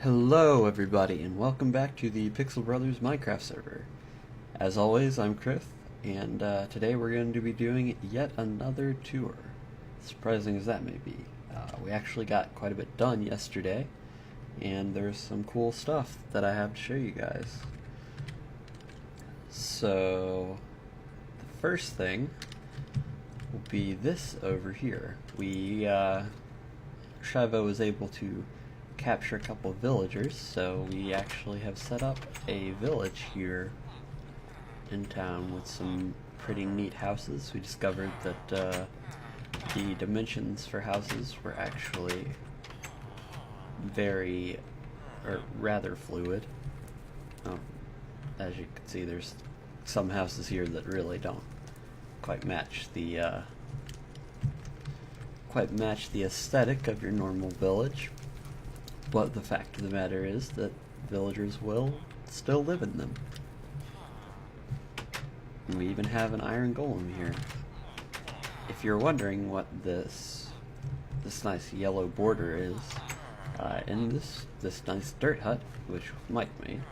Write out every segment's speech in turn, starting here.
Hello everybody and welcome back to the Pixel Brothers Minecraft server. As always, I'm Kryth, and today we're going to be doing yet another tour. Surprising as that may be. We actually got quite a bit done yesterday, and there's some cool stuff that I have to show you guys. So, the first thing will be this over here. Shivo was able to capture a couple of villagers, so we actually have set up a village here in town with some pretty neat houses. We discovered that the dimensions for houses were actually rather fluid. As you can see, there's some houses here that really don't quite match the aesthetic of your normal village. But the fact of the matter is that villagers will still live in them. And we even have an iron golem here. If you're wondering what this nice yellow border is, in this nice dirt hut, which Mike made,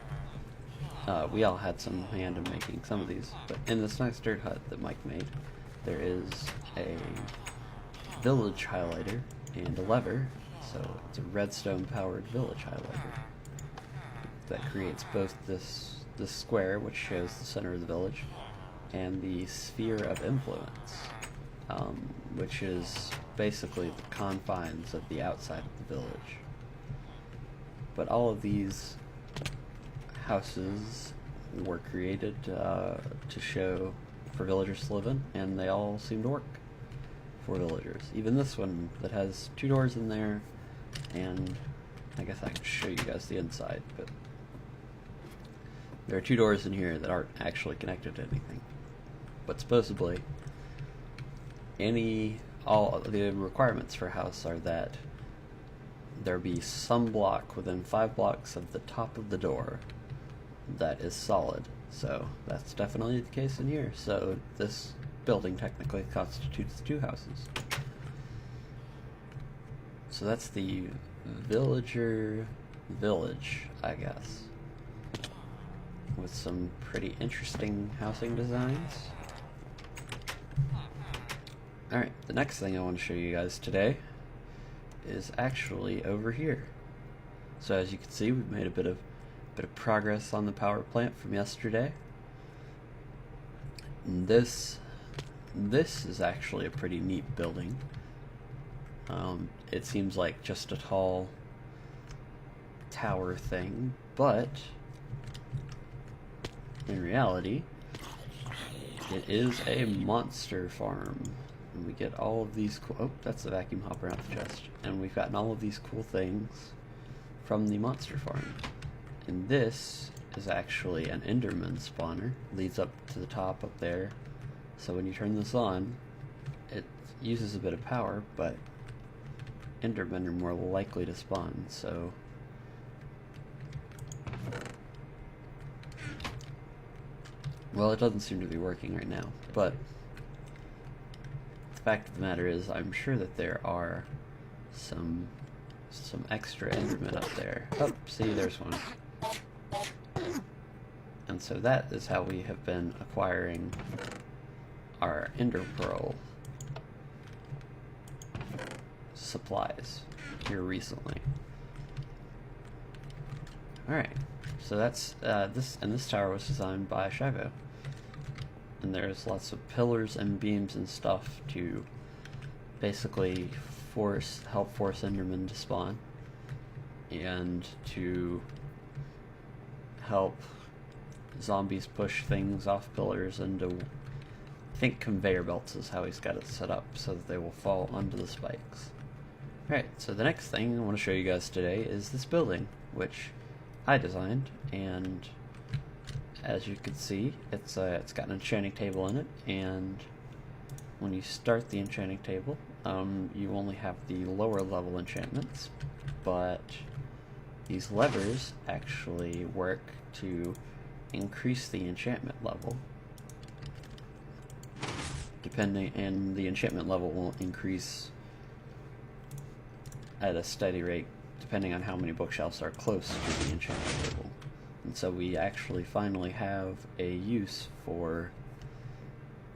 we all had some hand in making some of these, but in this nice dirt hut that Mike made, there is a village highlighter and a lever. So it's a redstone powered village highlighter that creates both this square, which shows the center of the village, and the sphere of influence, which is basically the confines of the outside of the village. But all of these houses were created to show for villagers to live in, and they all seem to work for villagers. Even this one that has 2 doors in there, and I guess I can show you guys the inside, but there are 2 doors in here that aren't actually connected to anything. But supposedly, all the requirements for a house are that there be some block within 5 blocks of the top of the door that is solid. So that's definitely the case in here. So this building technically constitutes 2 houses. So that's the villager village, I guess, with some pretty interesting housing designs. Alright, the next thing I want to show you guys today is actually over here. So as you can see, we've made a bit of progress on the power plant from yesterday. And this is actually a pretty neat building. It seems like just a tall tower thing, but in reality, it is a monster farm. And we get all of these cool... Oh, that's the vacuum hopper out the chest. And we've gotten all of these cool things from the monster farm. And this is actually an Enderman spawner. Leads up to the top up there. So when you turn this on, it uses a bit of power, but Endermen are more likely to spawn, so... Well, it doesn't seem to be working right now, but the fact of the matter is, I'm sure that there are some extra Endermen up there. Oh, see, there's one. And so that is how we have been acquiring our Ender Pearl supplies here recently. Alright, so that's this tower was designed by Shivo. And there's lots of pillars and beams and stuff to basically help force Endermen to spawn, and to help zombies push things off pillars into, I think, conveyor belts is how he's got it set up, so that they will fall onto the spikes. Alright, so the next thing I want to show you guys today is this building, which I designed, and as you can see, it's got an enchanting table in it, and when you start the enchanting table, you only have the lower level enchantments, but these levers actually work to increase the enchantment level, and the enchantment level will increase at a steady rate depending on how many bookshelves are close to the enchanting table. And so we actually finally have a use for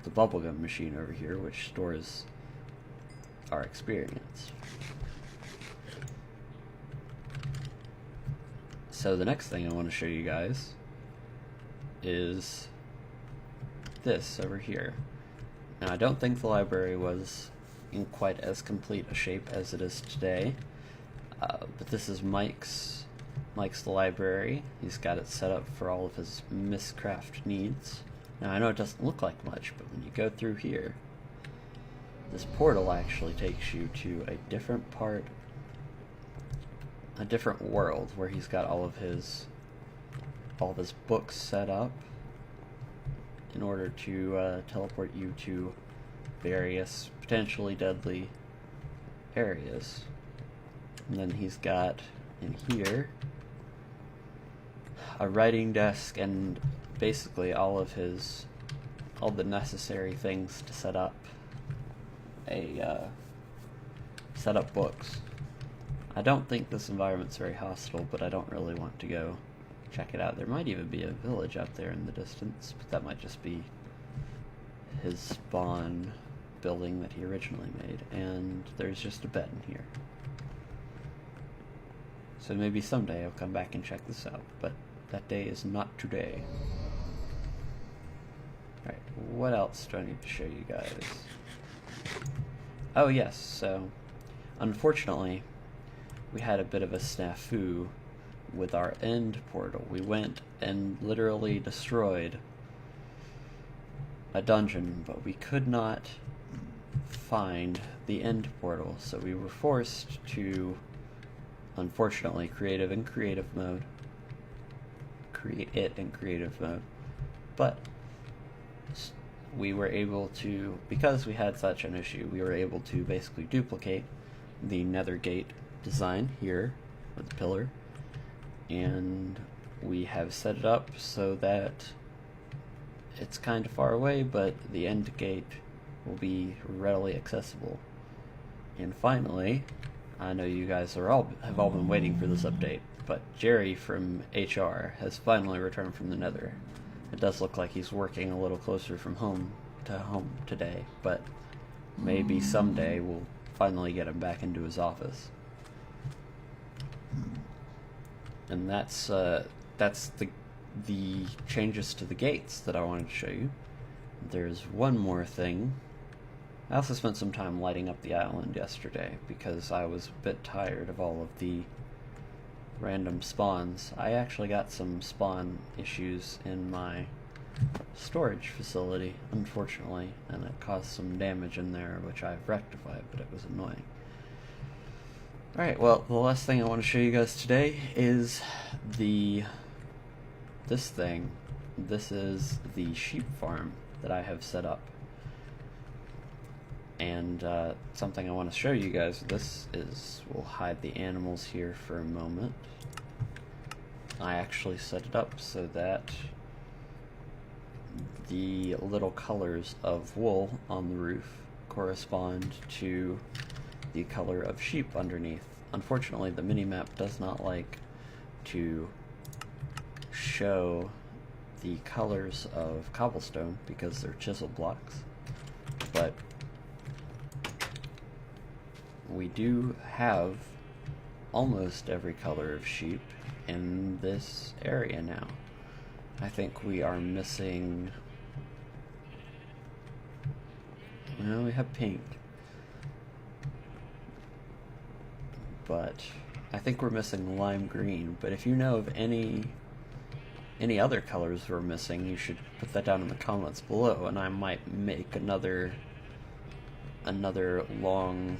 the bubblegum machine over here, which stores our experience. So the next thing I want to show you guys is this over here. Now, I don't think the library was in quite as complete a shape as it is today, but this is Mike's library. He's got it set up for all of his Mystcraft needs. Now, I know it doesn't look like much, but when you go through here, this portal actually takes you to a different part, a different world, where he's got all of his books set up in order to teleport you to various potentially deadly areas. And then he's got in here a writing desk and basically all the necessary things to set up books. I don't think this environment's very hostile, but I don't really want to go check it out. There might even be a village out there in the distance, but that might just be his spawn building that he originally made. And there's just a bed in here. So maybe someday I'll come back and check this out, but that day is not today. Alright, what else do I need to show you guys? Oh yes, so unfortunately we had a bit of a snafu with our end portal. We went and literally destroyed a dungeon, but we could not find the end portal, so we were forced to, unfortunately, create it in creative mode. But we were able to, because we had such an issue, we were able to basically duplicate the nether gate design here with the pillar, and we have set it up so that it's kind of far away, but the end gate will be readily accessible. And finally, I know you guys have all been waiting for this update, but Jerry from HR has finally returned from the nether. It does look like he's working a little closer from home today, but maybe someday we'll finally get him back into his office. And that's the changes to the gates that I wanted to show you. There's one more thing. I also spent some time lighting up the island yesterday because I was a bit tired of all of the random spawns. I actually got some spawn issues in my storage facility, unfortunately, and it caused some damage in there, which I've rectified, but it was annoying. Alright, well, the last thing I want to show you guys today is this thing. This is the sheep farm that I have set up. And something I want to show you guys, we'll hide the animals here for a moment. I actually set it up so that the little colors of wool on the roof correspond to the color of sheep underneath. Unfortunately, the minimap does not like to show the colors of cobblestone because they're chisel blocks, but we do have almost every color of sheep in this area now. I think we are missing, well, we have pink, but I think we're missing lime green. But if you know of any other colors we're missing, you should put that down in the comments below, and I might make another long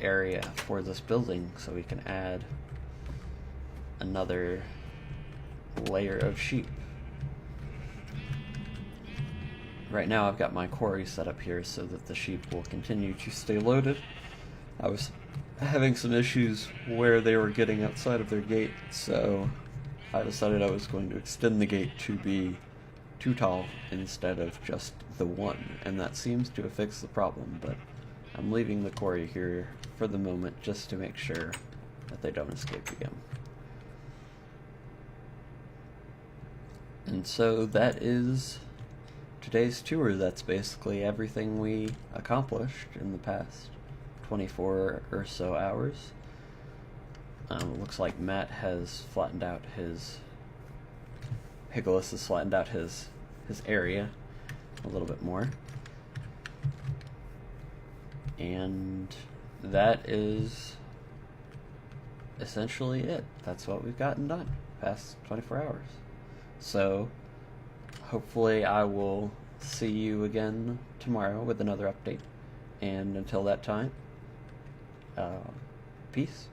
area for this building so we can add another layer of sheep. Right now I've got my quarry set up here so that the sheep will continue to stay loaded. I was having some issues where they were getting outside of their gate, so I decided I was going to extend the gate to be 2 tall instead of just the 1, and that seems to have fixed the problem, but I'm leaving the quarry here for the moment just to make sure that they don't escape again. And so that is today's tour. That's basically everything we accomplished in the past 24 or so hours. It looks like Matt has flattened out his... Higgles has flattened out his area a little bit more. And that is essentially it. That's what we've gotten done past 24 hours. So hopefully I will see you again tomorrow with another update. And until that time, peace.